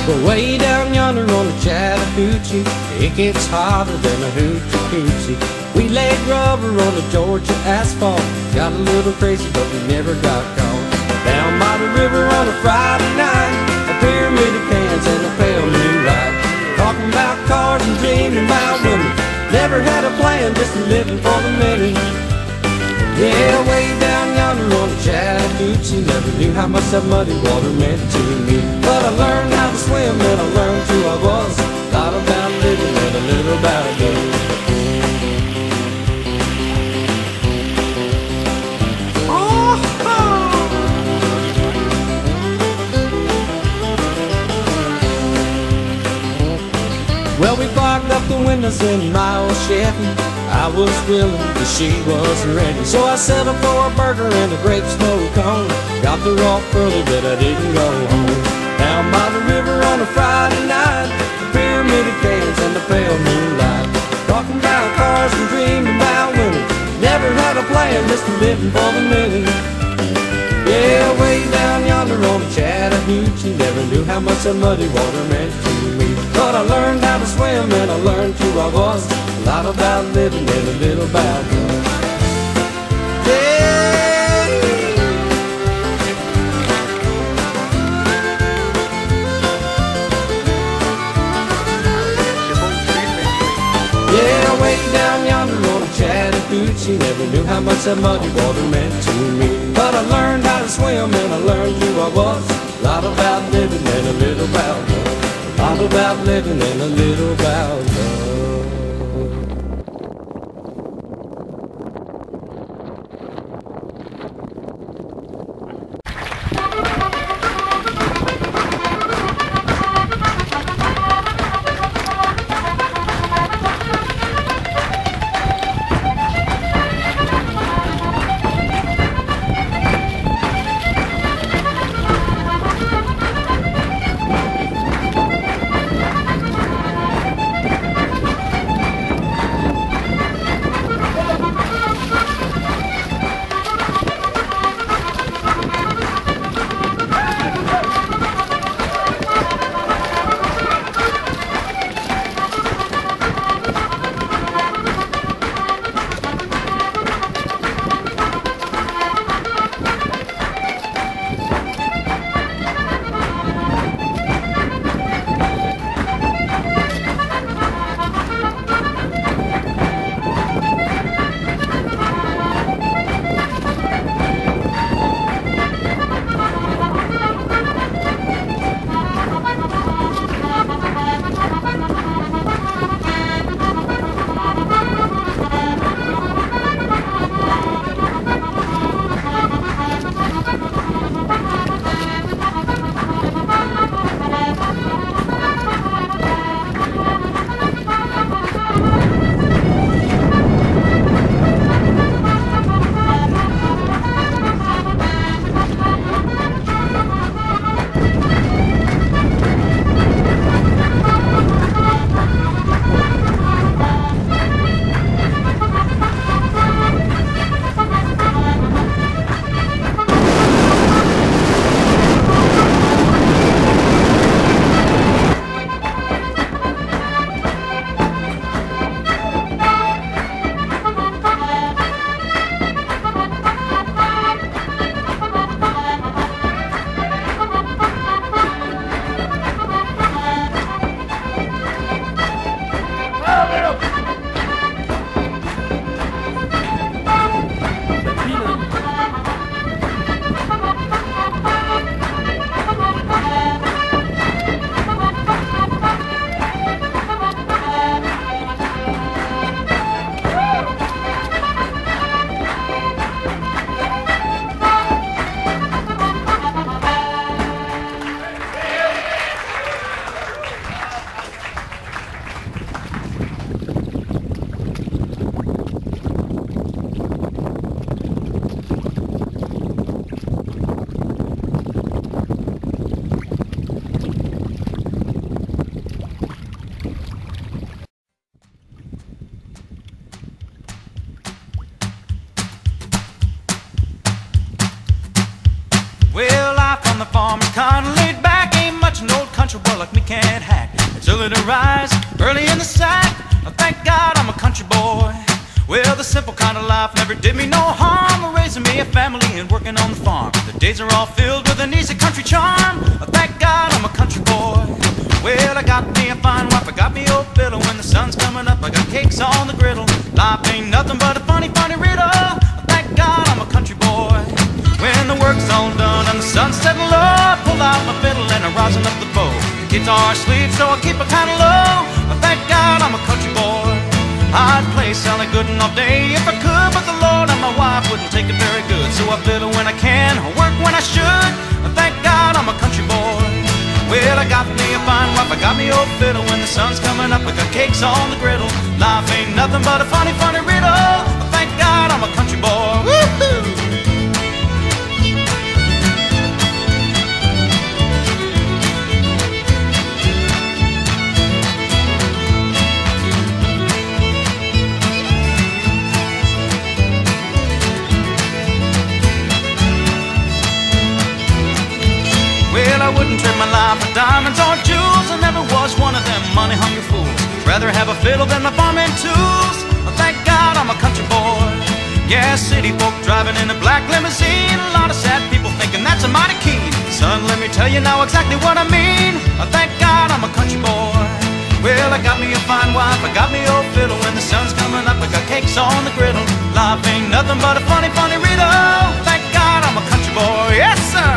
But way down yonder on the Chattahoochee, it gets hotter than a hoochie coochie. We laid rubber on the Georgia asphalt, got a little crazy but we never got caught. Down by the river on a Friday night, a pyramid of cans and a pale moonlight, talking about cars and dreaming about women. Never had a plan, just living for the minute. Yeah, way down yonder on the Chattahoochee, never knew how much that muddy water meant to me. But I learned how to swim and I learned who I was. A lot about living and a little about love. Well, we fogged up the windows in my old Chevy. I was willing, but she wasn't ready. So I settled for a burger and a grape snow cone. Got there off early, but I didn't go home. Down by the river on a Friday night, the pyramid of cans and the pale moonlight, talking about cars and dreaming about women. Never had a plan, just living for the minute. Yeah, way down yonder on the Chattahoochee, never knew how much that muddy water meant to me. But I learned how to swim and I learned who I was. A lot about living and a little about love. Yeah. Yeah, way down yonder on the Chattahoochee, never knew how much that muddy water meant to me. But I learned how to swim and I learned who I was. A lot about living and a little about love. A lot about living and a little about love. early to rise, early in the sack. Thank God I'm a country boy. Well, the simple kind of life never did me no harm, raising me a family and working on the farm. The days are all filled with an easy country charm. Thank God I'm a country boy. Well, I got me a fine wife, I got me old fiddle. When the sun's coming up, I got cakes on the griddle. Life ain't nothing but a funny, funny riddle. Thank God I'm a country boy. When the work's all done and the sun's setting low, I pull out my fiddle and I'm rosin up the bow. The guitar sleeps, so I keep it kinda low. Thank God I'm a country boy. I'd play Sally Gooden all day if I could, but the Lord and my wife wouldn't take it very good. So I fiddle when I can, I work when I should. Thank God I'm a country boy. Well, I got me a fine wife, I got me old fiddle. When the sun's coming up, I got cakes on the griddle. Life ain't nothing but a funny, funny riddle. Thank God I'm a country boy. Woo-hoo! I wouldn't trade my life for diamonds or jewels. I never was one of them money-hungry fools. Rather have a fiddle than my farming tools. Thank God I'm a country boy. Yeah, city folk driving in a black limousine. A lot of sad people thinking that's a mighty keen. Son, let me tell you now exactly what I mean. Thank God I'm a country boy. Well, I got me a fine wife, I got me old fiddle. When the sun's coming up, I got cakes on the griddle. Life ain't nothing but a funny, funny riddle. Thank God I'm a country boy. Yes, sir!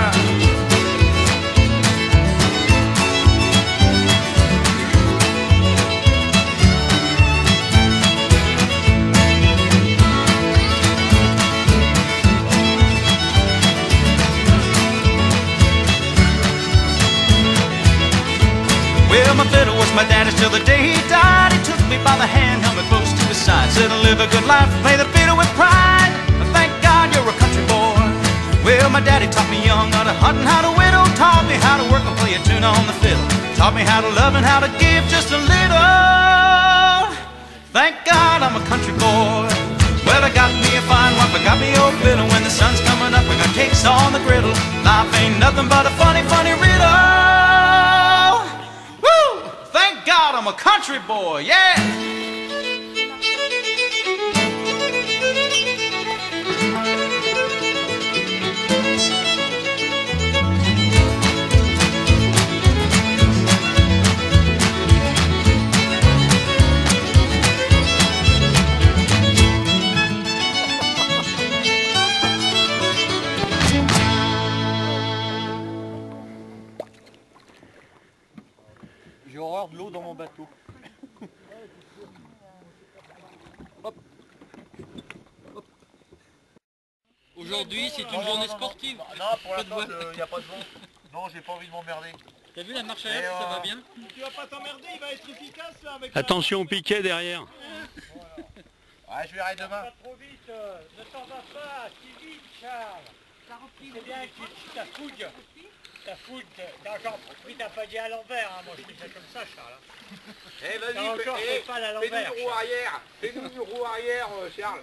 Well, my fiddle was my daddy's till the day he died. He took me by the hand, held me close to his side, said I'll live a good life, play the fiddle with pride. Thank God you're a country boy. Well, my daddy taught me young how to hunt and how to whittle, taught me how to work and play a tune on the fiddle, taught me how to love and how to give just a little. Thank God I'm a country boy. Well, I got me a fine wife, I got me old fiddle. When the sun's coming up, I got cakes on the griddle. Life ain't nothing but a funny, funny riddle. Thank God I'm a country boy, yeah! J'ai horreur de l'eau dans mon bateau. Hop. Hop. Aujourd'hui, c'est une journée sportive. Non, pour l'instant, il n'y a pas de vent. Non, j'ai pas envie de m'emmerder. T'as vu la marche arrière, ça va bien? Tu vas pas t'emmerder, il va être efficace là, avec Attention au piquet derrière. Voilà. Ouais, je verrai demain. Pas trop vite, ne t'en vas pas, si vite Charles. C'est bien que ta fougue, t'as pris ta pagaie à l'envers, hein. Moi je fais ça comme ça Charles. Eh vas-y, fais-nous une roue arrière. Fais-nous une roue arrière, Charles.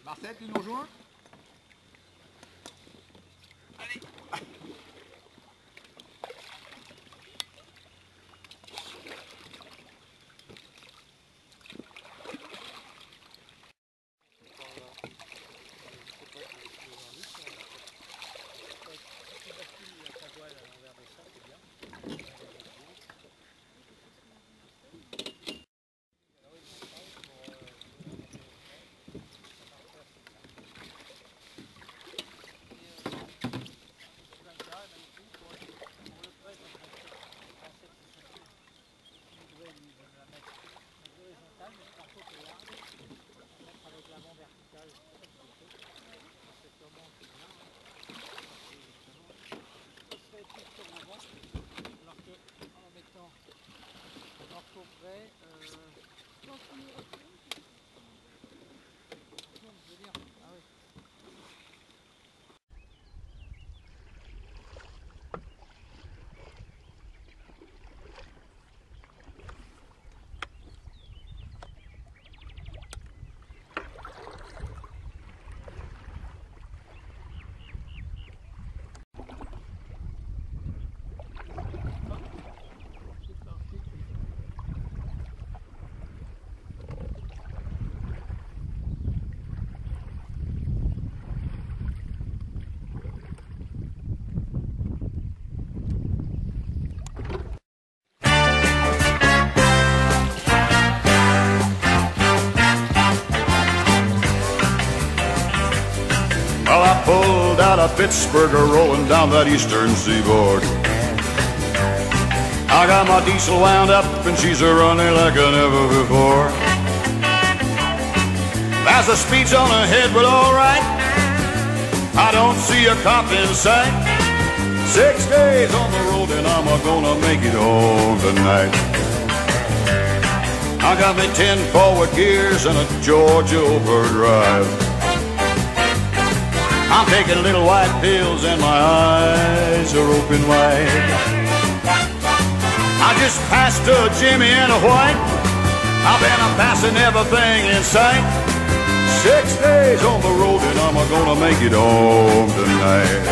Marcel, tu nous rejoins? Allez. out of Pittsburgh or rolling down that eastern seaboard. I got my diesel wound up and she's a running like never before. There's a speech on her head, but alright, I don't see a cop in sight. 6 days on the road and I'm gonna make it home tonight. I got me 10 forward gears and a Georgia overdrive. I'm taking little white pills and my eyes are open wide. I just passed a Jimmy and a White. I've been passing everything in sight. 6 days on the road and I'm gonna make it home tonight.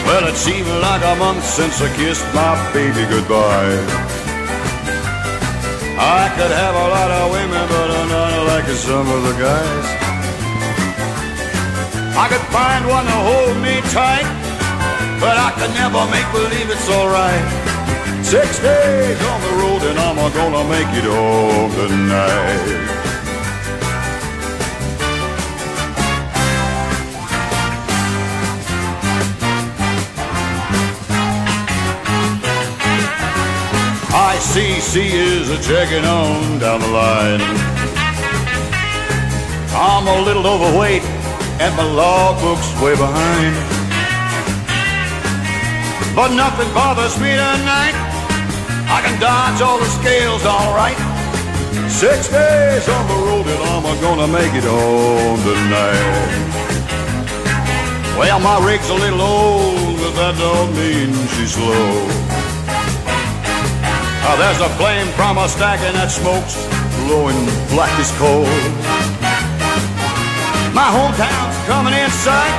Well, it seemed like a month since I kissed my baby goodbye. I could have a lot of women, but not like some of the guys. I could find one to hold me tight, but I could never make believe it's alright. 6 days on the road and I'm gonna make it home tonight. ICC is a-checking on down the line. I'm a little overweight and my logbook's way behind, but nothing bothers me tonight. I can dodge all the scales alright. 6 days on the road and I'm gonna make it home tonight. Well, my rig's a little old, but that don't mean she's slow. There's a flame from a stack and that smoke's glowing black as coal. My hometown's coming in sight,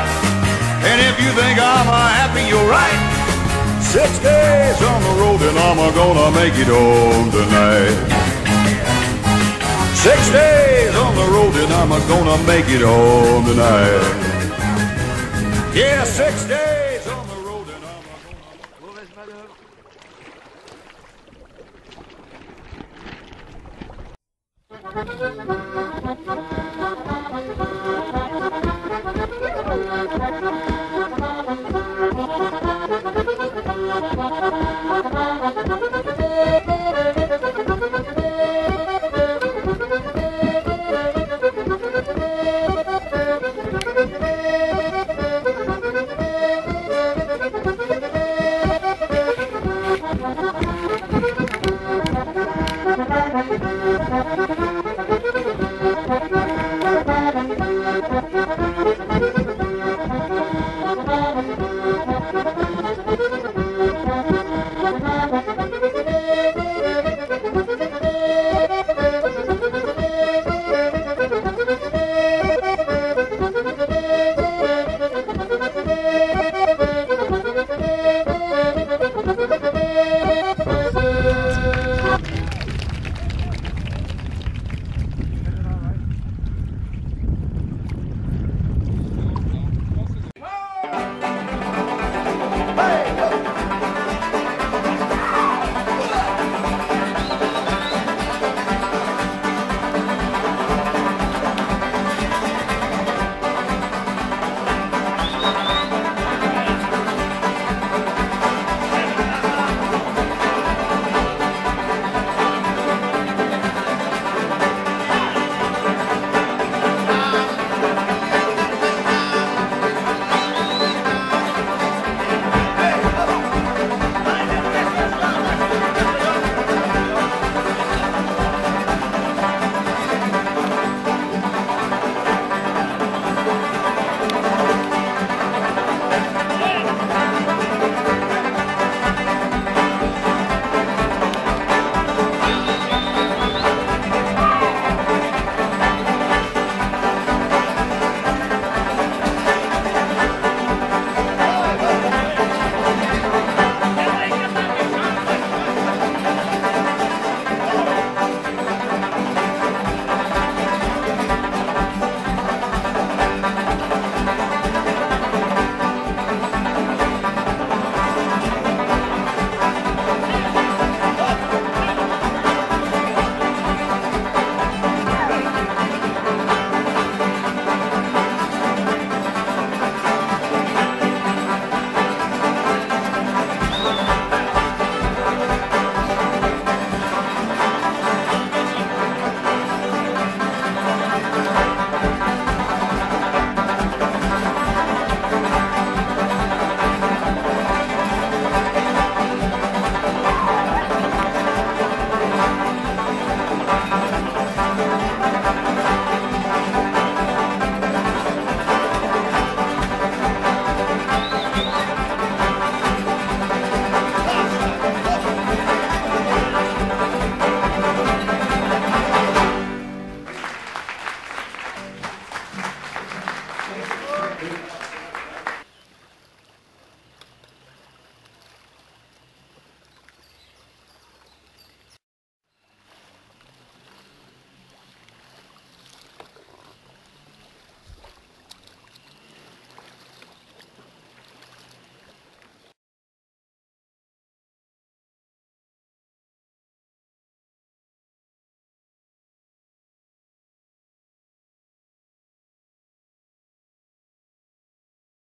and if you think I'm happy, you're right. 6 days on the road and I'm gonna make it home tonight. 6 days on the road and I'm gonna make it home tonight. Yeah, 6 days on the road and I'm gonna... Thank you.